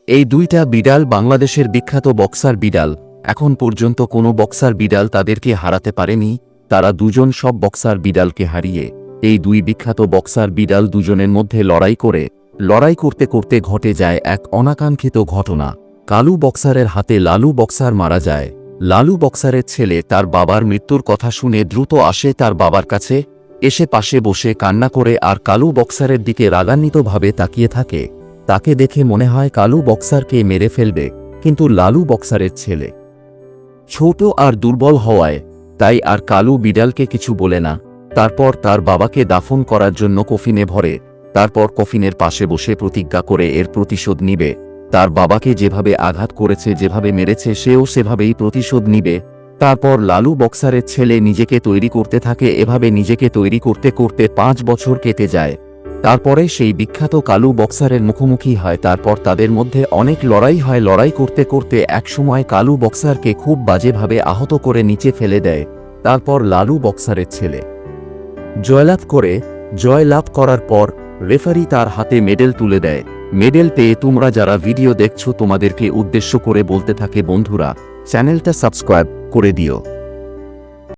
এই দুইটা বিড়াল বাংলাদেশের বিখ্যাত বক্সার বিড়াল। এখন পর্যন্ত কোনো বক্সার বিড়াল তাদেরকে হারাতে পারেনি। তারা দুজন সব বক্সার বিড়ালকে হারিয়ে এই দুই বিখ্যাত বক্সার বিড়াল দুজনের মধ্যে লড়াই করতে করতে ঘটে যায় এক অনাকাঙ্ক্ষিত ঘটনা। কালু বক্সারের হাতে লালু বক্সার মারা যায়। লালু বক্সারের ছেলে তার বাবার মৃত্যুর কথা শুনে দ্রুত আসে তার বাবার কাছে, এসে পাশে বসে কান্না করে আর কালু বক্সারের দিকে রাগান্বিতভাবে তাকিয়ে থাকে। তাকে দেখে মনে হয় কালু বক্সারকে মেরে ফেলবে, কিন্তু লালু বক্সারের ছেলে ছোট আর দুর্বল হওয়ায় তাই আর কালু বিড়ালকে কিছু বলে না। তারপর তার বাবাকে দাফন করার জন্য কফিনে ভরে, তারপর কফিনের পাশে বসে প্রতিজ্ঞা করে এর প্রতিশোধ নিবে। তার বাবাকে যেভাবে আঘাত করেছে, যেভাবে মেরেছে, সেও সেভাবেই প্রতিশোধ নিবে। তারপর লালু বক্সারের ছেলে নিজেকে তৈরি করতে থাকে। এভাবে নিজেকে তৈরি করতে করতে 5 বছর কেটে যায়। তারপরে সেই বিখ্যাত কালু বক্সারের মুখোমুখি হয়। তারপর তাদের মধ্যে অনেক লড়াই হয়। লড়াই করতে করতে একসময় কালু বক্সারকে খুব বাজেভাবে আহত করে নিচে ফেলে দেয়। তারপর লালু বক্সারের ছেলে জয়লাভ করার পর রেফারি তার হাতে মেডেল তুলে দেয়। মেডেল পেয়ে তোমরা যারা ভিডিও দেখছো তোমাদেরকে উদ্দেশ্য করে বলতে থাকে, বন্ধুরা চ্যানেলটা সাবস্ক্রাইব করে দিও।